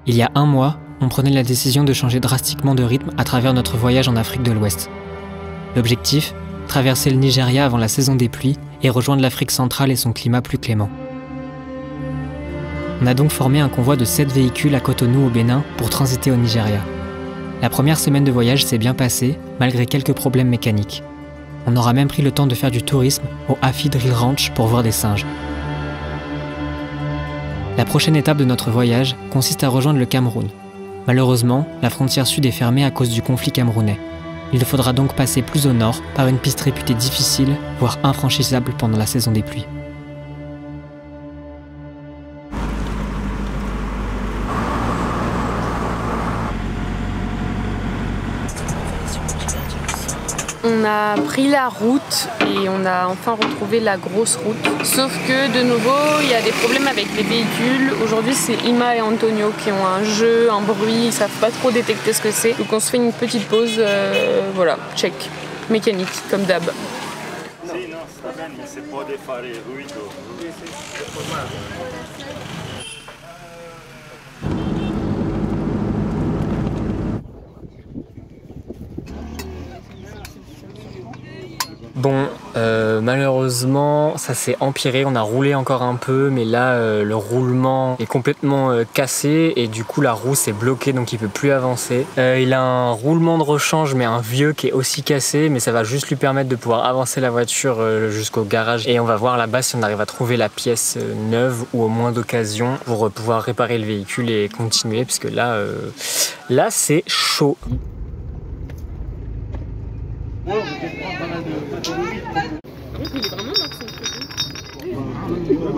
Il y a un mois, on prenait la décision de changer drastiquement de rythme à travers notre voyage en Afrique de l'Ouest. L'objectif, traverser le Nigeria avant la saison des pluies et rejoindre l'Afrique centrale et son climat plus clément. On a donc formé un convoi de 7 véhicules à Cotonou au Bénin pour transiter au Nigeria. La première semaine de voyage s'est bien passée, malgré quelques problèmes mécaniques. On aura même pris le temps de faire du tourisme au Afi Drill Ranch pour voir des singes. La prochaine étape de notre voyage consiste à rejoindre le Cameroun. Malheureusement, la frontière sud est fermée à cause du conflit camerounais. Il faudra donc passer plus au nord par une piste réputée difficile, voire infranchissable pendant la saison des pluies. On a pris la route et on a enfin retrouvé la grosse route. Sauf que de nouveau, il y a des problèmes avec les véhicules. Aujourd'hui, c'est Ima et Antonio qui ont un jeu, un bruit, ils savent pas trop détecter ce que c'est. Donc on se fait une petite pause, voilà, check, mécanique, comme d'hab. Bon, malheureusement, ça s'est empiré, on a roulé encore un peu, mais là, le roulement est complètement cassé et du coup, la roue s'est bloquée, donc il peut plus avancer. Il a un roulement de rechange, mais un vieux qui est aussi cassé, mais ça va juste lui permettre de pouvoir avancer la voiture jusqu'au garage. Et on va voir là-bas si on arrive à trouver la pièce neuve ou au moins d'occasion pour pouvoir réparer le véhicule et continuer, puisque là, là c'est chaud.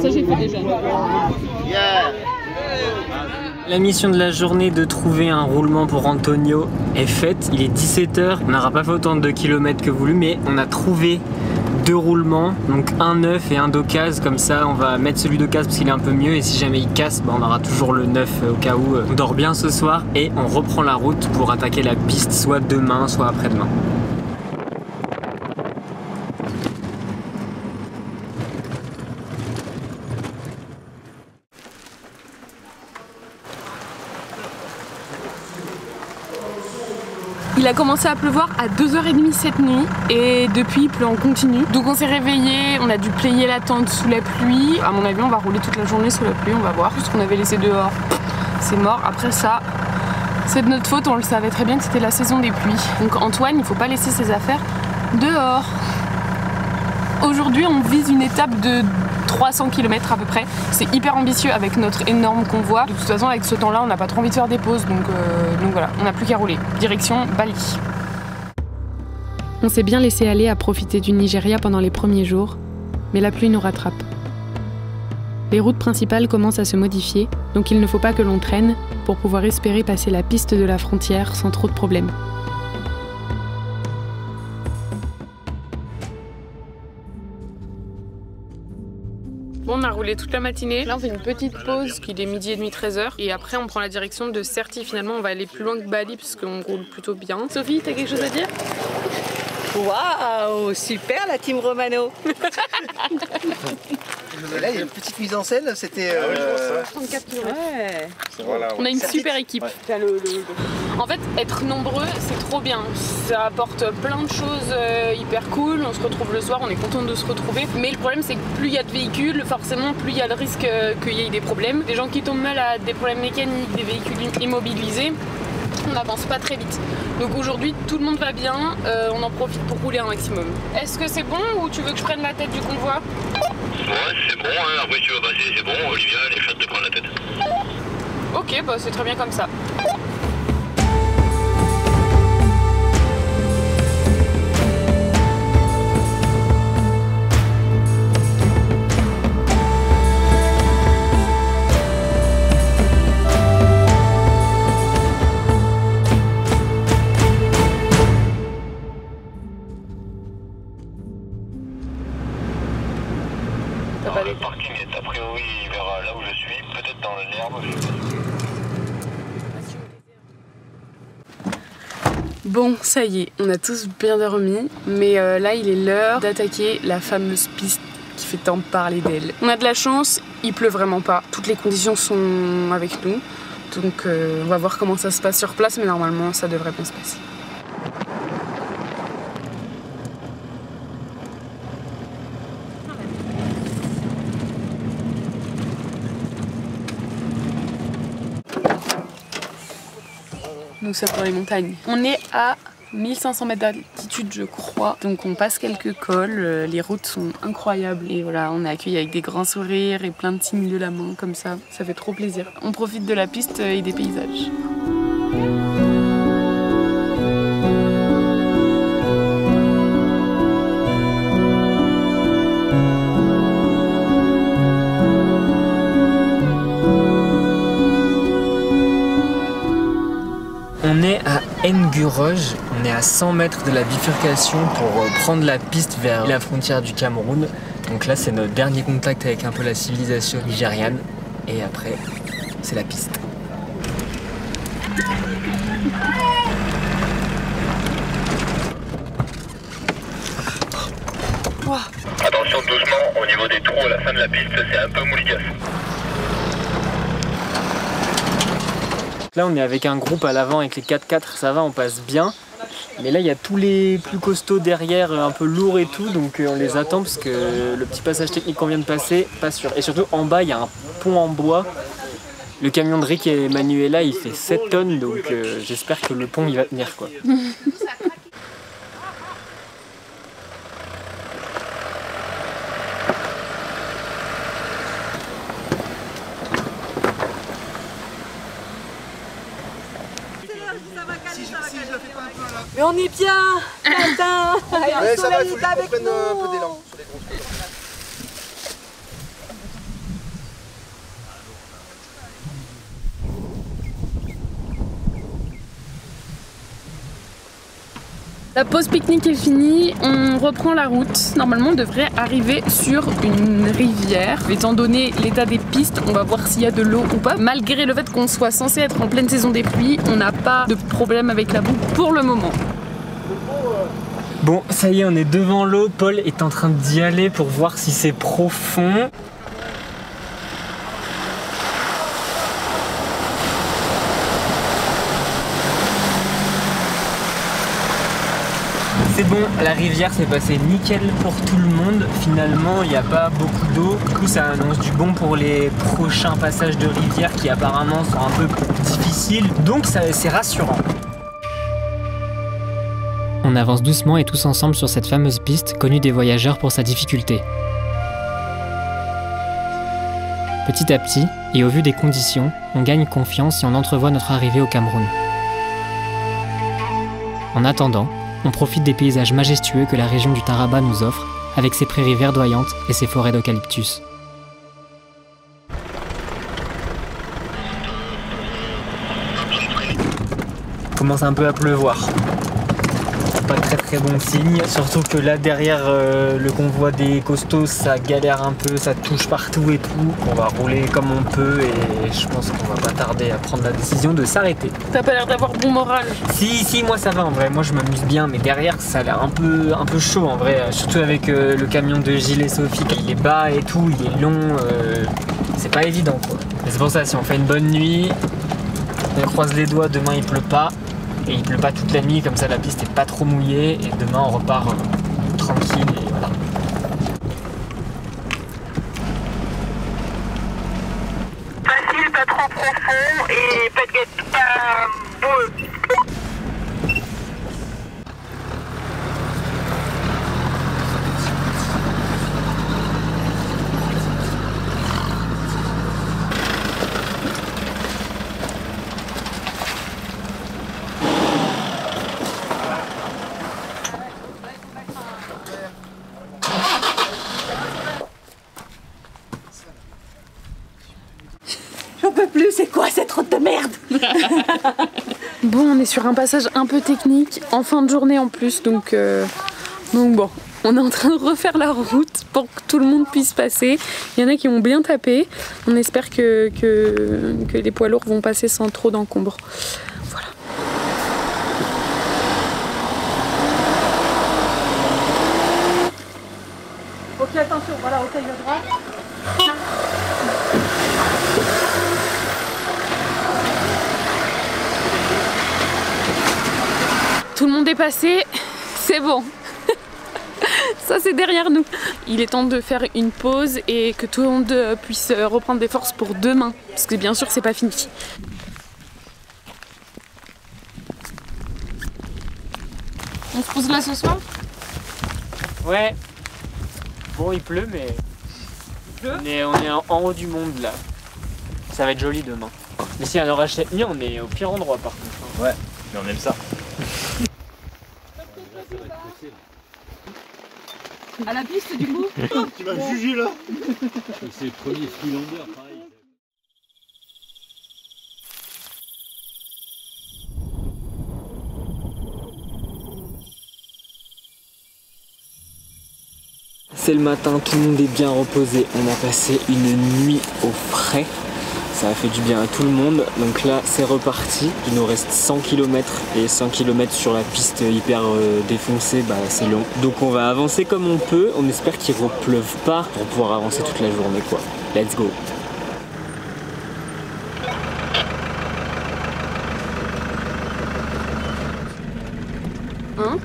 Ça j'ai fait déjà. La mission de la journée de trouver un roulement pour Antonio est faite. Il est 17 h, on n'aura pas fait autant de kilomètres que voulu, mais on a trouvé 2 roulements, donc un neuf et un d'occasion. Comme ça, on va mettre celui d'occasion parce qu'il est un peu mieux, et si jamais il casse, on aura toujours le neuf au cas où. On dort bien ce soir et on reprend la route pour attaquer la piste soit demain, soit après-demain. Il a commencé à pleuvoir à 2h30 cette nuit et depuis il pleut en continu. Donc on s'est réveillé, on a dû plier la tente sous la pluie. À mon avis on va rouler toute la journée sous la pluie, on va voir. Tout ce qu'on avait laissé dehors, c'est mort. Après ça, c'est de notre faute, on le savait très bien que c'était la saison des pluies. Donc Antoine, il faut pas laisser ses affaires dehors. Aujourd'hui on vise une étape de 300 km à peu près. C'est hyper ambitieux avec notre énorme convoi. De toute façon avec ce temps là on n'a pas trop envie de faire des pauses, donc voilà, on n'a plus qu'à rouler. Direction Bali. On s'est bien laissé aller à profiter du Nigeria pendant les premiers jours, mais la pluie nous rattrape. Les routes principales commencent à se modifier, donc il ne faut pas que l'on traîne pour pouvoir espérer passer la piste de la frontière sans trop de problèmes. Bon, on a roulé toute la matinée. Là, on fait une petite pause, qu'il est midi et demi, 13h. Et après, on prend la direction de Serti. Finalement, on va aller plus loin que Bali, parce qu'on roule plutôt bien. Sophie, t'as quelque chose à dire? Waouh, super la team Romano. Et là, il y a une petite mise en scène, c'était... 34 km. Ouais. Voilà, On a une super équipe. Ouais. En fait, être nombreux, c'est trop bien. Ça apporte plein de choses hyper cool. On se retrouve le soir, on est content de se retrouver. Mais le problème, c'est que plus il y a de véhicules, forcément, plus il y a le risque qu'il y ait des problèmes. Des gens qui tombent malades, des problèmes mécaniques, des véhicules immobilisés. On n'avance pas très vite. Donc aujourd'hui, tout le monde va bien. On en profite pour rouler un maximum. Est-ce que c'est bon ou tu veux que je prenne la tête du convoi? Ouais, c'est bon, hein. Après tu vas passer, c'est bon, Olivia, elle est chatte de prendre la tête. Ok, bah c'est très bien comme ça. Le parking est a priori vers là où je suis, peut-être dans l'herbe, je sais pas. Bon, ça y est, on a tous bien dormi, mais là il est l'heure d'attaquer la fameuse piste qui fait tant parler d'elle. On a de la chance, il pleut vraiment pas, toutes les conditions sont avec nous. Donc on va voir comment ça se passe sur place, mais normalement ça devrait bien se passer. Nous sommes dans les montagnes. On est à 1500 mètres d'altitude je crois, donc on passe quelques cols, les routes sont incroyables et voilà, on est accueillis avec des grands sourires et plein de signes de la main comme ça fait trop plaisir. On profite de la piste et des paysages. On est à Nguroge, on est à 100 mètres de la bifurcation pour prendre la piste vers la frontière du Cameroun. Donc là c'est notre dernier contact avec un peu la civilisation nigériane et après c'est la piste. Attention doucement, au niveau des trous à la fin de la piste, c'est un peu mouligasse. Là on est avec un groupe à l'avant avec les 4x4, ça va, on passe bien. Mais là il y a tous les plus costauds derrière, un peu lourds et tout, donc on les attend parce que le petit passage technique qu'on vient de passer, pas sûr. Et surtout en bas il y a un pont en bois. Le camion de Rick et Manuela il fait 7 tonnes, donc j'espère que le pont il va tenir quoi. Mais on est bien, matin. Ouais, ça va, il faut juste qu'on prenne un peu d'élan sur les grosses côtes. La pause pique-nique est finie, on reprend la route. Normalement on devrait arriver sur une rivière. Étant donné l'état des pistes, on va voir s'il y a de l'eau ou pas. Malgré le fait qu'on soit censé être en pleine saison des pluies, on n'a pas de problème avec la boue pour le moment. Bon, ça y est, on est devant l'eau. Paul est en train d'y aller pour voir si c'est profond. C'est bon, la rivière s'est passée nickel pour tout le monde. Finalement, il n'y a pas beaucoup d'eau. Du coup, ça annonce du bon pour les prochains passages de rivière qui apparemment sont un peu difficiles. Donc, c'est rassurant. On avance doucement et tous ensemble sur cette fameuse piste connue des voyageurs pour sa difficulté. Petit à petit, et au vu des conditions, on gagne confiance et on entrevoit notre arrivée au Cameroun. En attendant, on profite des paysages majestueux que la région du Taraba nous offre, avec ses prairies verdoyantes et ses forêts d'eucalyptus. Il commence un peu à pleuvoir. Pas très bon signe, surtout que là derrière le convoi des costauds ça galère un peu, ça touche partout et tout. On va rouler comme on peut et je pense qu'on va pas tarder à prendre la décision de s'arrêter. T'as pas l'air d'avoir bon moral. Si, moi ça va en vrai, moi je m'amuse bien, mais derrière ça a l'air un peu chaud en vrai, surtout avec le camion de Gilles et Sophie, il est bas et tout, il est long, c'est pas évident quoi. Mais c'est pour ça, si on fait une bonne nuit, on croise les doigts, demain il pleut pas. Et il pleut pas toute la nuit, comme ça la piste est pas trop mouillée et demain on repart tranquille et voilà. Facile, pas trop profond et pas beau. J'en peux plus, c'est quoi cette route de merde? Bon, on est sur un passage un peu technique, en fin de journée en plus, donc bon, on est en train de refaire la route pour que tout le monde puisse passer. Il y en a qui ont bien tapé, on espère que les poids lourds vont passer sans trop d'encombre. Voilà. Ok, attention, voilà, au taille droit. Tout le monde est passé, c'est bon. Ça c'est derrière nous. Il est temps de faire une pause et que tout le monde puisse reprendre des forces pour demain. Parce que bien sûr c'est pas fini. On se pose là ce soir? Ouais. Bon il pleut mais... On est en haut du monde là. Ça va être joli demain. Mais si y a un orage cette nuit, on est au pire endroit par contre. Ouais, mais on aime ça. À la piste du coup. Tu vas me juger là. C'est le premier freelander, pareil. C'est le matin, tout le monde est bien reposé. On a passé une nuit au frais. Ça a fait du bien à tout le monde. Donc là, c'est reparti. Il nous reste 100 km et 100 km sur la piste hyper défoncée, bah, c'est long. Donc on va avancer comme on peut. On espère qu'il ne repleuve pas pour pouvoir avancer toute la journée, quoi. Let's go. Hein?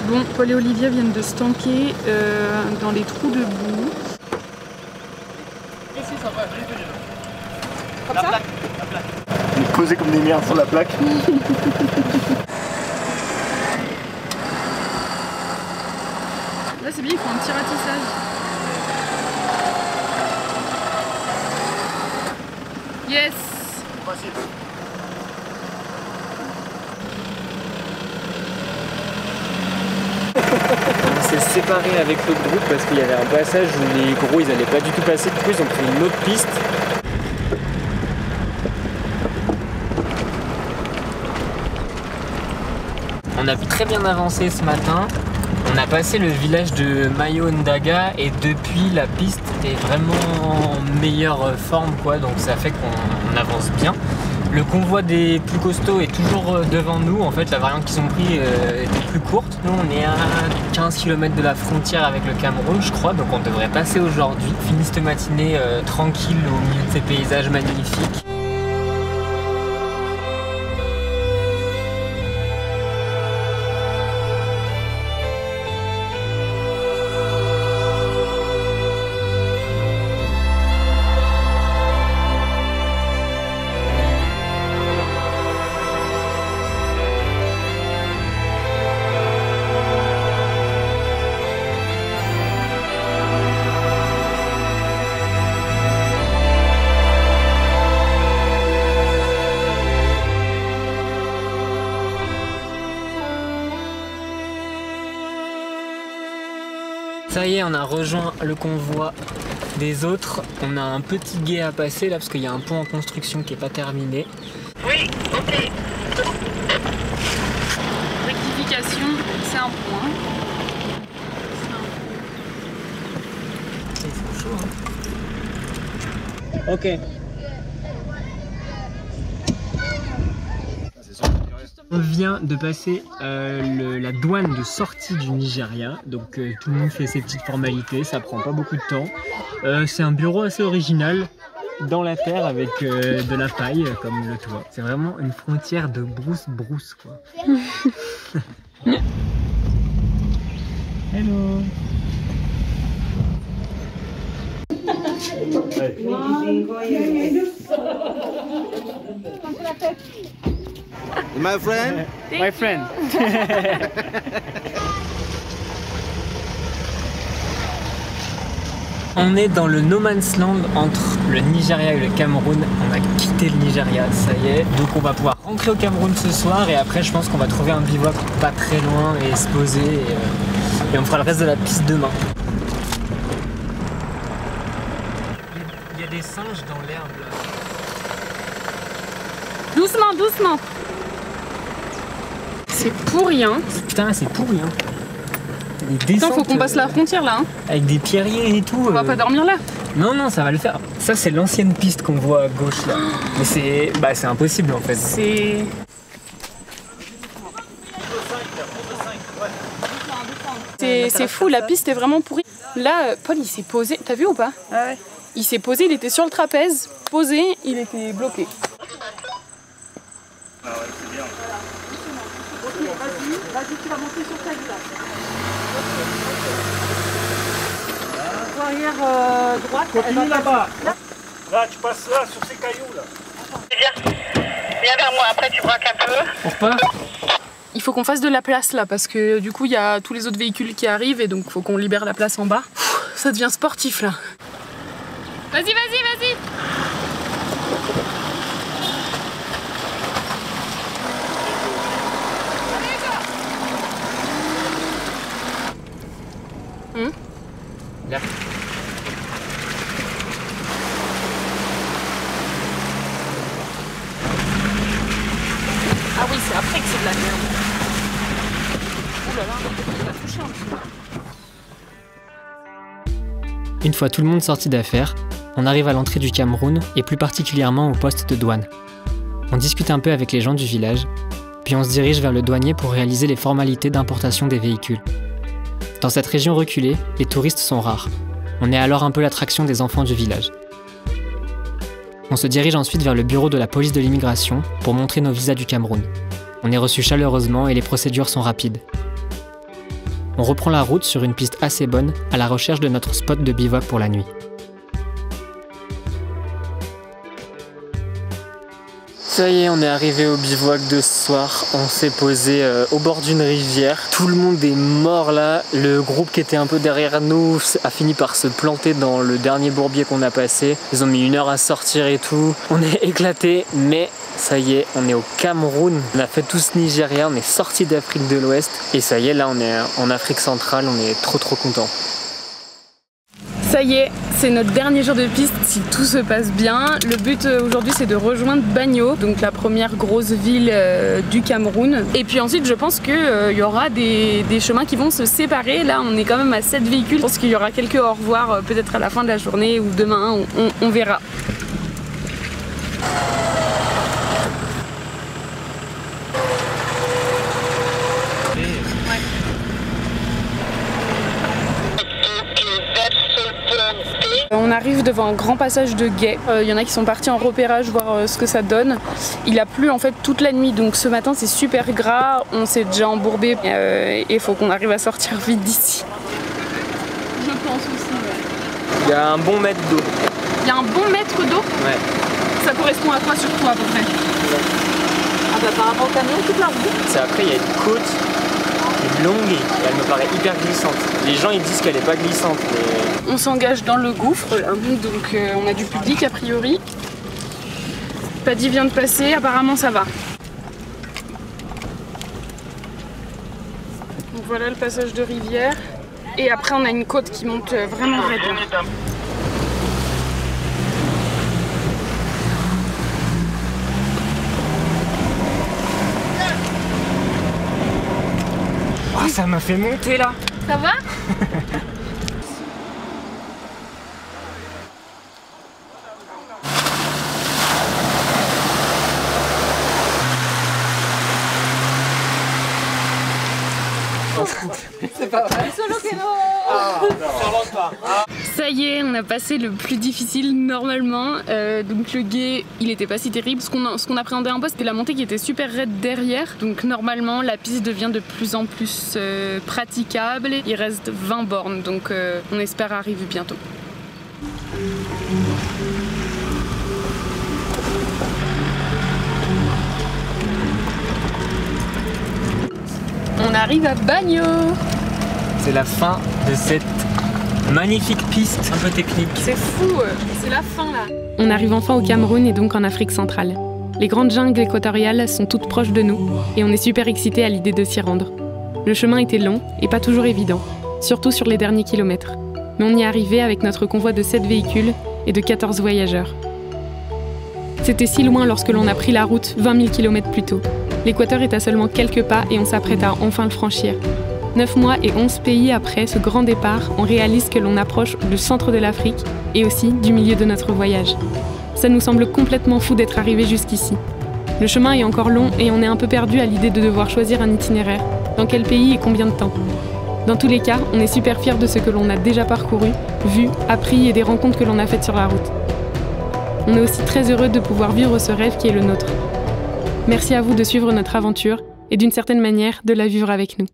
Bon, Paul et Olivia viennent de se tanker dans les trous de boue. Comme ça? On est posés comme des merdes sur la plaque. Là c'est bien, ils font un petit ratissage. Yes! Facile. On s'est séparés avec l'autre groupe parce qu'il y avait un passage où les gros ils allaient pas du tout passer, du coup ils ont pris une autre piste. On a très bien avancé ce matin. On a passé le village de Mayo Ndaga et depuis la piste est vraiment en meilleure forme quoi, donc ça fait qu'on avance bien. Le convoi des plus costauds est toujours devant nous. En fait, la variante qu'ils ont pris était plus courte. Nous, on est à 15 km de la frontière avec le Cameroun, je crois. Donc, on devrait passer aujourd'hui. Finir cette matinée tranquille au milieu de ces paysages magnifiques. Ça y est, on a rejoint le convoi des autres. On a un petit gué à passer là parce qu'il y a un pont en construction qui n'est pas terminé. Oui, ok. Rectification, c'est un point. C'est chaud, hein. Ok. On vient de passer la douane de sortie du Nigeria, donc tout le monde fait ses petites formalités, ça prend pas beaucoup de temps. C'est un bureau assez original, dans la terre avec de la paille comme le toit. C'est vraiment une frontière de brousse quoi. Hello. My friend. My friend. On est dans le no man's land entre le Nigeria et le Cameroun. On a quitté le Nigeria, ça y est. Donc on va pouvoir rentrer au Cameroun ce soir et après je pense qu'on va trouver un bivouac pas très loin et se poser et on fera le reste de la piste demain. Il y a des singes dans l'herbe là. Doucement, doucement. C'est pour rien. Putain, c'est pour rien. Putain, faut qu'on passe la frontière là. Hein. Avec des pierriers et tout. On va pas dormir là. Non, ça va le faire. Ça, c'est l'ancienne piste qu'on voit à gauche là. Mais c'est impossible en fait. C'est... c'est fou, la piste est vraiment pourrie. Là, Paul, il s'est posé, t'as vu ou pas? Ouais. Il s'est posé, il était sur le trapèze, posé, il était bloqué. Ah ouais, c'est bien. Vas-y, tu vas monter sur ta glace. Arrière droite. Continue là-bas. Là, tu passes là, sur ces cailloux là. Viens vers moi, après tu braques un peu. On repart? Il faut qu'on fasse de la place là, parce que du coup, il y a tous les autres véhicules qui arrivent et donc il faut qu'on libère la place en bas. Ça devient sportif là. Vas-y, vas-y, vas-y! Là. Ah oui, c'est après que c'est de la merde. Ouh là là, il va toucher un peu. Une fois tout le monde sorti d'affaires, on arrive à l'entrée du Cameroun et plus particulièrement au poste de douane. On discute un peu avec les gens du village, puis on se dirige vers le douanier pour réaliser les formalités d'importation des véhicules. Dans cette région reculée, les touristes sont rares. On est alors un peu l'attraction des enfants du village. On se dirige ensuite vers le bureau de la police de l'immigration pour montrer nos visas du Cameroun. On est reçus chaleureusement et les procédures sont rapides. On reprend la route sur une piste assez bonne à la recherche de notre spot de bivouac pour la nuit. Ça y est, on est arrivé au bivouac de ce soir. On s'est posé au bord d'une rivière. Tout le monde est mort là. Le groupe qui était un peu derrière nous a fini par se planter dans le dernier bourbier qu'on a passé. Ils ont mis 1 heure à sortir et tout. On est éclatés, mais ça y est, on est au Cameroun. On a fait tout ce Nigeria, on est sorti d'Afrique de l'Ouest. Et ça y est, là on est en Afrique centrale, on est trop contents. Ça y est, c'est notre dernier jour de piste si tout se passe bien. Le but aujourd'hui c'est de rejoindre Bagno, donc la première grosse ville du Cameroun. Et puis ensuite je pense qu'il y aura des chemins qui vont se séparer. Là on est quand même à 7 véhicules. Je pense qu'il y aura quelques au revoir peut-être à la fin de la journée ou demain, on verra. On arrive devant un grand passage de guet. Il y en a qui sont partis en repérage voir ce que ça donne. Il a plu en fait toute la nuit, donc ce matin c'est super gras. On s'est déjà embourbé et il faut qu'on arrive à sortir vite d'ici. Je pense aussi. Ouais. Il y a un bon mètre d'eau. Il y a un bon mètre d'eau? Ouais. Ça correspond à quoi sur toi à peu près? Ah bah par rapport au camion, toute la route. C'est après, il y a une côte qui est longue et elle me paraît hyper glissante. Les gens ils disent qu'elle est pas glissante. Mais... On s'engage dans le gouffre, donc on a du public a priori. Paddy vient de passer, apparemment ça va. Donc voilà le passage de rivière. Et après on a une côte qui monte vraiment raide. Oh, ça m'a fait monter là. Ça va? C'est pas vrai. Solo que no. Ça y est, on a passé le plus difficile normalement. Donc le gué, il était pas si terrible. Ce qu'on appréhendait un peu, c'était la montée qui était super raide derrière. Donc normalement, la piste devient de plus en plus praticable. Il reste 20 bornes, donc on espère arriver bientôt. On arrive à Bagno. C'est la fin de cette magnifique piste un peu technique. C'est fou, c'est la fin là. On arrive enfin au Cameroun et donc en Afrique centrale. Les grandes jungles équatoriales sont toutes proches de nous et on est super excités à l'idée de s'y rendre. Le chemin était long et pas toujours évident, surtout sur les derniers kilomètres. Mais on y est arrivé avec notre convoi de 7 véhicules et de 14 voyageurs. C'était si loin lorsque l'on a pris la route 20 000 km plus tôt. L'Équateur est à seulement quelques pas et on s'apprête à enfin le franchir. 9 mois et 11 pays après ce grand départ, on réalise que l'on approche du centre de l'Afrique et aussi du milieu de notre voyage. Ça nous semble complètement fou d'être arrivé jusqu'ici. Le chemin est encore long et on est un peu perdu à l'idée de devoir choisir un itinéraire. Dans quel pays et combien de temps? Dans tous les cas, on est super fiers de ce que l'on a déjà parcouru, vu, appris et des rencontres que l'on a faites sur la route. On est aussi très heureux de pouvoir vivre ce rêve qui est le nôtre. Merci à vous de suivre notre aventure et d'une certaine manière de la vivre avec nous.